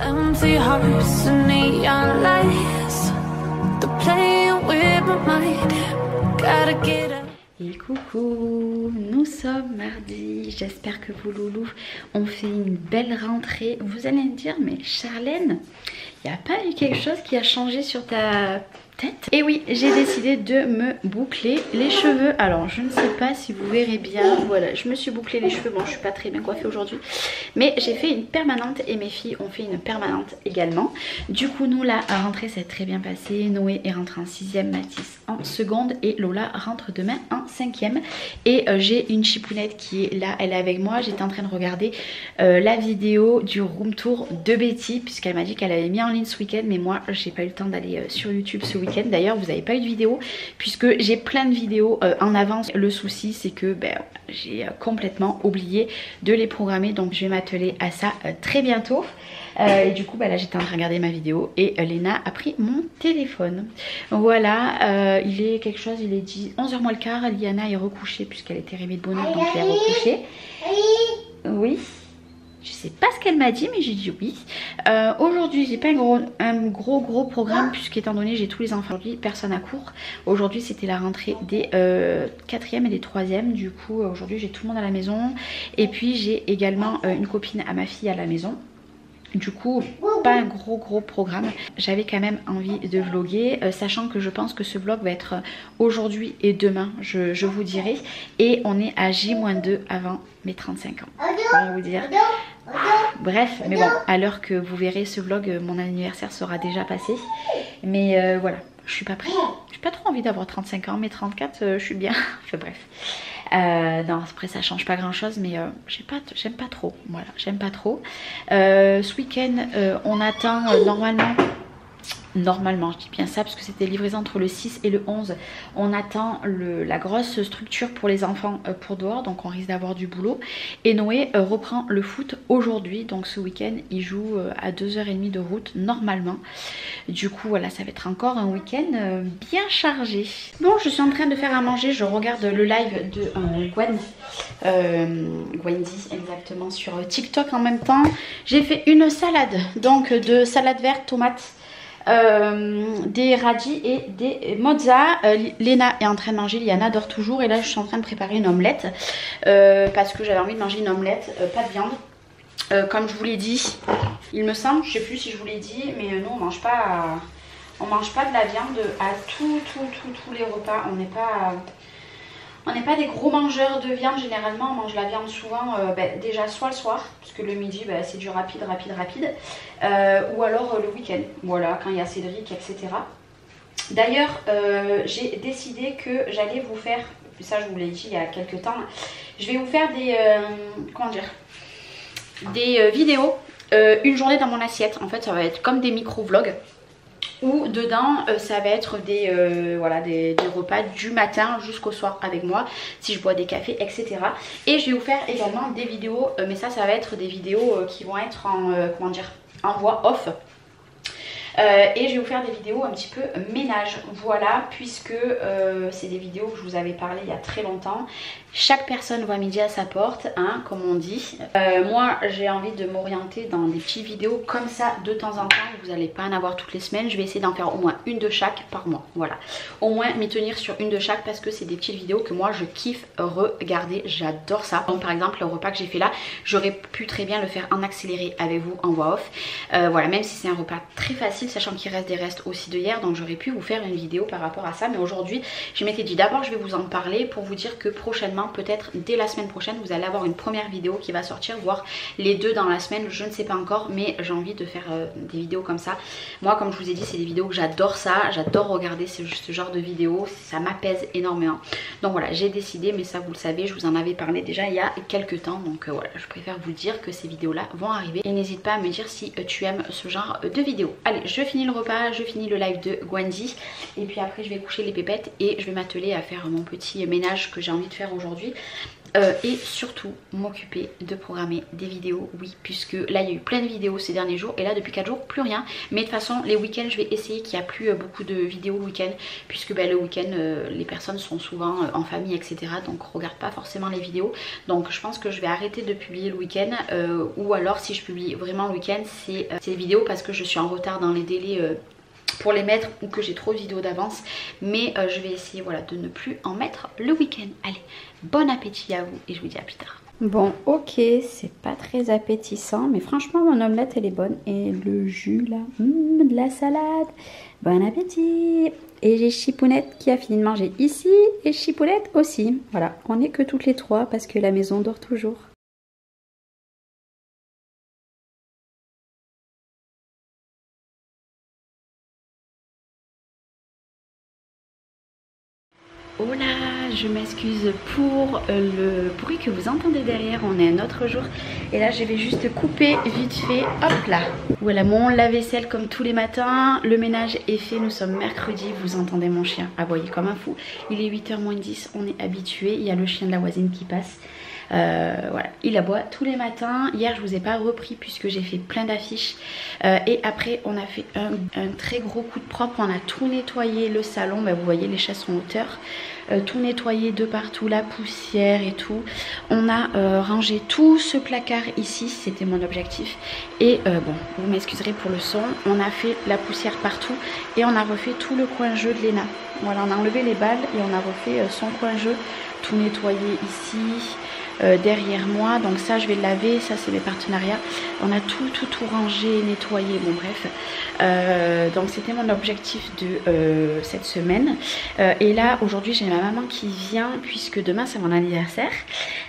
Empty hearts and neon lights, they're playing with my mind. Gotta get up. Et coucou, nous sommes mardi, j'espère que vos loulous ont fait une belle rentrée. Vous allez me dire, mais Charlène, il n'y a pas eu quelque chose qui a changé sur ta tête? Et oui, j'ai décidé de me boucler les cheveux. Alors je ne sais pas si vous verrez bien, voilà, je me suis bouclé les cheveux. Bon, je suis pas très bien coiffée aujourd'hui, mais j'ai fait une permanente et mes filles ont fait une permanente également. Du coup, nous, la rentrée s'est très bien passée. Noé est rentré en 6e, Mathis en seconde et Lola rentre demain en 5e. Et j'ai une chipounette qui est là, elle est avec moi. J'étais en train de regarder la vidéo du room tour de Betty, puisqu'elle m'a dit qu'elle avait mis en ligne ce week-end, mais moi j'ai pas eu le temps d'aller sur YouTube ce week-end. D'ailleurs, vous n'avez pas eu de vidéo puisque j'ai plein de vidéos en avance. Le souci, c'est que j'ai complètement oublié de les programmer, donc je vais m'atteler à ça très bientôt. Et du coup, là j'étais en train de regarder ma vidéo et Léna a pris mon téléphone. Voilà, il est quelque chose, il est 11h moins le quart. Liana est recouchée puisqu'elle était réveillée de bonne heure, donc elle est recouchée. Oui. Je sais pas ce qu'elle m'a dit, mais j'ai dit oui. Aujourd'hui, j'ai pas un gros programme, puisqu'étant donné j'ai tous les enfants aujourd'hui, personne à court. Aujourd'hui, c'était la rentrée des 4e et des 3e. Du coup, aujourd'hui, j'ai tout le monde à la maison. Et puis, j'ai également une copine à ma fille à la maison. Du coup, pas un gros programme. J'avais quand même envie de vlogger, sachant que je pense que ce vlog va être aujourd'hui et demain, je vous dirai. Et on est à J-2 avant mes 35 ans, pour vous dire. Bref, mais bon, à l'heure que vous verrez ce vlog, mon anniversaire sera déjà passé. Mais voilà, je suis pas prête. J'ai pas trop envie d'avoir 35 ans, mais 34, je suis bien. Enfin bref. Non, après ça change pas grand chose, mais j'aime pas trop. Voilà, j'aime pas trop. Ce week-end, on attend normalement, je dis bien ça parce que c'était livré entre le 6 et le 11. On attend la grosse structure pour les enfants pour dehors, donc on risque d'avoir du boulot. Et Noé reprend le foot aujourd'hui, donc ce week-end il joue à 2h30 de route normalement. Du coup voilà, ça va être encore un week-end bien chargé. Bon, je suis en train de faire à manger, je regarde le live de Wendy exactement sur TikTok en même temps. J'ai fait une salade, donc de salade verte, tomate, des radis et des mozza. Léna est en train de manger, Liana dort toujours et là je suis en train de préparer une omelette parce que j'avais envie de manger une omelette, pas de viande. Comme je vous l'ai dit, il me semble, je sais plus si je vous l'ai dit, mais nous on mange pas de la viande à tous les repas. On n'est pas des gros mangeurs de viande. Généralement on mange la viande souvent déjà soit le soir, parce que le midi c'est du rapide, ou alors le week-end, voilà, quand il y a Cédric, etc. D'ailleurs j'ai décidé que j'allais vous faire, ça je vous l'ai dit il y a quelques temps, je vais vous faire des vidéos, une journée dans mon assiette. En fait ça va être comme des micro-vlogs, où dedans ça va être des repas du matin jusqu'au soir avec moi, si je bois des cafés, etc. Et je vais vous faire également des vidéos, mais ça va être des vidéos qui vont être en voix off. Et je vais vous faire des vidéos un petit peu ménage, voilà, puisque c'est des vidéos que je vous avais parlé il y a très longtemps. Chaque personne voit midi à sa porte, hein, comme on dit. Moi j'ai envie de m'orienter dans des petites vidéos comme ça de temps en temps. Vous n'allez pas en avoir toutes les semaines, je vais essayer d'en faire au moins une de chaque par mois, voilà. Au moins m'y tenir sur une de chaque, parce que c'est des petites vidéos que moi je kiffe regarder, j'adore ça. Donc par exemple le repas que j'ai fait là, j'aurais pu très bien le faire en accéléré avec vous en voix off, voilà, même si c'est un repas très facile, sachant qu'il reste des restes aussi de hier, donc j'aurais pu vous faire une vidéo par rapport à ça. Mais aujourd'hui je m'étais dit d'abord je vais vous en parler pour vous dire que prochainement, peut-être dès la semaine prochaine, vous allez avoir une première vidéo qui va sortir, voire les deux dans la semaine, je ne sais pas encore, mais j'ai envie de faire des vidéos comme ça. Moi comme je vous ai dit, c'est des vidéos que j'adore, j'adore regarder ce genre de vidéos, ça m'apaise énormément. Donc voilà, j'ai décidé, mais ça vous le savez, je vous en avais parlé déjà il y a quelques temps, donc voilà, je préfère vous dire que ces vidéos là vont arriver. Et n'hésite pas à me dire si tu aimes ce genre de vidéos. Allez, je finis le repas, je finis le live de Wendy, et puis après je vais coucher les pépettes et je vais m'atteler à faire mon petit ménage que j'ai envie de faire aujourd'hui. et surtout m'occuper de programmer des vidéos, oui, puisque là il y a eu plein de vidéos ces derniers jours et là depuis 4 jours plus rien. Mais de toute façon les week-ends je vais essayer qu'il n'y a plus beaucoup de vidéos le week-end, puisque le week-end les personnes sont souvent en famille etc, donc regardent pas forcément les vidéos. Donc je pense que je vais arrêter de publier le week-end, ou alors si je publie vraiment le week-end c'est des vidéos parce que je suis en retard dans les délais pour les mettre ou que j'ai trop de vidéos d'avance. Mais je vais essayer voilà, de ne plus en mettre le week-end. Allez, bon appétit à vous et je vous dis à plus tard. Bon ok, c'est pas très appétissant mais franchement mon omelette elle est bonne. Et le jus là, de la salade. Bon appétit. Et j'ai Chipounette qui a fini de manger ici et Chipounette aussi. Voilà, on n'est que toutes les trois parce que la maison dort toujours. Oh là, je m'excuse pour le bruit que vous entendez derrière, on est un autre jour. Et là je vais juste couper vite fait, hop là. Voilà mon lave-vaisselle comme tous les matins, le ménage est fait, nous sommes mercredi, vous entendez mon chien aboyer comme un fou. Il est 8h moins 10, on est habitué, il y a le chien de la voisine qui passe. Voilà, il aboie tous les matins. Hier je vous ai pas repris puisque j'ai fait plein d'affiches, et après on a fait un très gros coup de propre. On a tout nettoyé le salon, vous voyez les chaises sont en hauteur, tout nettoyé de partout, la poussière et tout. On a rangé tout ce placard ici, c'était mon objectif. Et bon, vous m'excuserez pour le son, on a fait la poussière partout et on a refait tout le coin jeu de Léna. Voilà, on a enlevé les balles et on a refait son coin jeu, tout nettoyé ici. Derrière moi, donc ça je vais le laver, ça c'est mes partenariats. On a tout rangé, nettoyé, bon bref. Donc c'était mon objectif de cette semaine. Et là aujourd'hui j'ai ma maman qui vient puisque demain c'est mon anniversaire.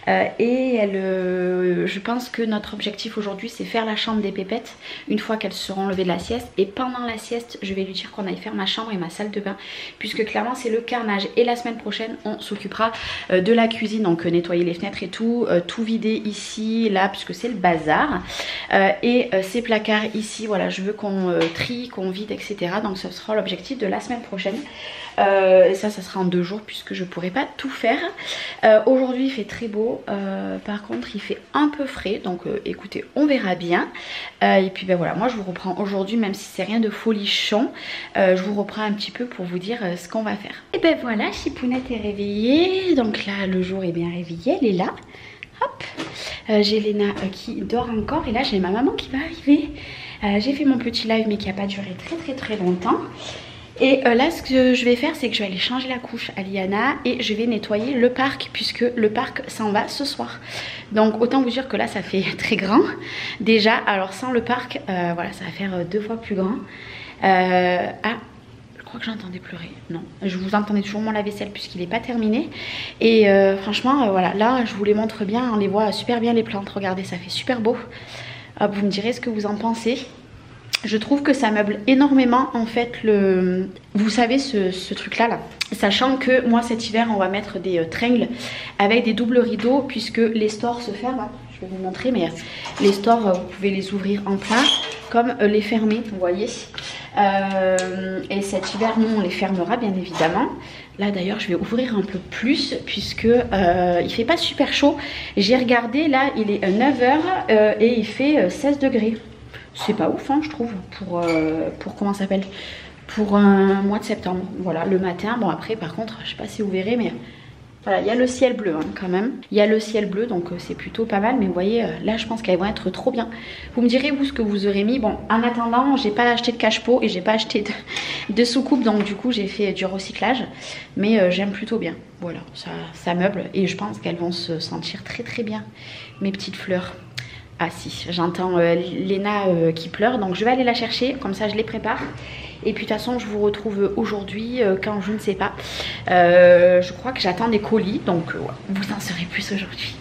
Et elle, je pense que notre objectif aujourd'hui c'est faire la chambre des pépettes une fois qu'elles seront levées de la sieste. Et pendant la sieste je vais lui dire qu'on aille faire ma chambre et ma salle de bain, puisque clairement c'est le carnage. Et la semaine prochaine on s'occupera de la cuisine, donc nettoyer les fenêtres et tout vider ici, là, puisque c'est le bazar. Et ces placards ici, voilà, je veux qu'on trie, qu'on vide, etc. Donc ce sera l'objectif de la semaine prochaine. Et ça sera en 2 jours puisque je pourrai pas tout faire. Aujourd'hui il fait très beau, par contre il fait un peu frais, donc écoutez, on verra bien. Et puis ben voilà, moi je vous reprends aujourd'hui, même si c'est rien de folichon, je vous reprends un petit peu pour vous dire ce qu'on va faire. Et ben voilà, Chipounette est réveillée, donc là le jour est bien réveillé, elle est là. Hop, j'ai Léna qui dort encore et là j'ai ma maman qui va arriver. J'ai fait mon petit live mais qui n'a pas duré très longtemps. Et là ce que je vais faire c'est que je vais aller changer la couche à Liana et je vais nettoyer le parc, puisque le parc s'en va ce soir. Donc autant vous dire que là ça fait très grand déjà. Alors sans le parc, voilà, ça va faire 2 fois plus grand. Je crois que j'entendais pleurer. Non, je vous entendais toujours mon lave-vaisselle puisqu'il n'est pas terminé. Et franchement, voilà, là je vous les montre bien. On les voit super bien les plantes. Regardez, ça fait super beau. Hop, vous me direz ce que vous en pensez. Je trouve que ça meuble énormément en fait vous savez ce truc là. Sachant que moi cet hiver on va mettre des tringles avec des doubles rideaux, puisque les stores se ferment. Je vais vous montrer, mais les stores vous pouvez les ouvrir en plein comme les fermer, vous voyez. Et cet hiver nous on les fermera bien évidemment. Là d'ailleurs je vais ouvrir un peu plus puisque il fait pas super chaud. J'ai regardé, là il est 9h et il fait 16 degrés. C'est pas ouf hein, je trouve pour comment ça s'appelle, pour un mois de septembre. Voilà, le matin. Bon après par contre je sais pas si vous verrez, mais voilà, il y a le ciel bleu hein, quand même. Il y a le ciel bleu, donc c'est plutôt pas mal. Mais vous voyez, là je pense qu'elles vont être trop bien. Vous me direz vous ce que vous aurez mis. Bon, en attendant, j'ai pas acheté de cache-pot et j'ai pas acheté de soucoupe, donc du coup j'ai fait du recyclage. Mais j'aime plutôt bien. Voilà, ça meuble et je pense qu'elles vont se sentir très bien, mes petites fleurs. Ah si, j'entends Léna qui pleure, donc je vais aller la chercher, comme ça je les prépare. Et puis de toute façon je vous retrouve aujourd'hui quand je ne sais pas. Je crois que j'attends des colis, donc vous en saurez plus aujourd'hui.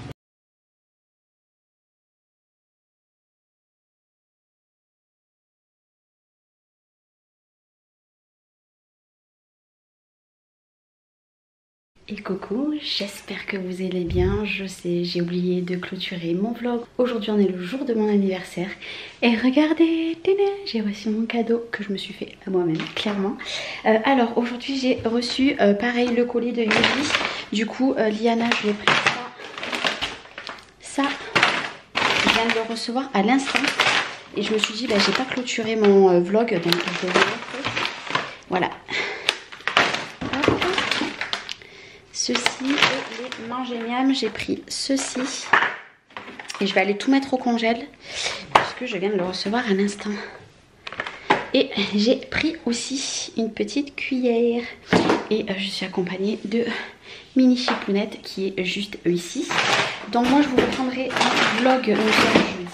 Et coucou, j'espère que vous allez bien. Je sais, j'ai oublié de clôturer mon vlog. Aujourd'hui on est le jour de mon anniversaire. Et regardez, j'ai reçu mon cadeau que je me suis fait à moi-même, clairement. Alors aujourd'hui j'ai reçu pareil le colis de Yuji. Du coup Liana, je lui ai pris ça recevoir à l'instant. Et je me suis dit, bah, j'ai pas clôturé mon vlog, donc je vais vous montrer. Voilà. Hop. Ceci et les manger miam, j'ai pris ceci. Et je vais aller tout mettre au congèle, puisque je viens de le recevoir à l'instant. Et j'ai pris aussi une petite cuillère. Et je suis accompagnée de Mini Chipounette qui est juste ici. Donc moi je vous reprendrai un vlog, nous sommes jeudi.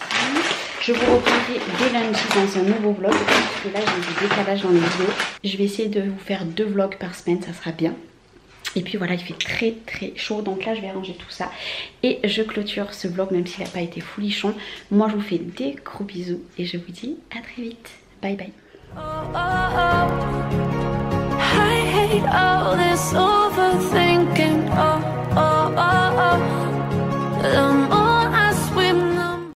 Je vous reprendrai dès lundi dans un nouveau vlog. Parce que là j'ai du décalage dans les vidéos. Je vais essayer de vous faire 2 vlogs par semaine, ça sera bien. Et puis voilà, il fait très très chaud. Donc là je vais ranger tout ça. Et je clôture ce vlog même s'il n'a pas été foulichon. Moi je vous fais des gros bisous. Et je vous dis à très vite. Bye bye. Oh, oh, oh. I hate all this overthinking.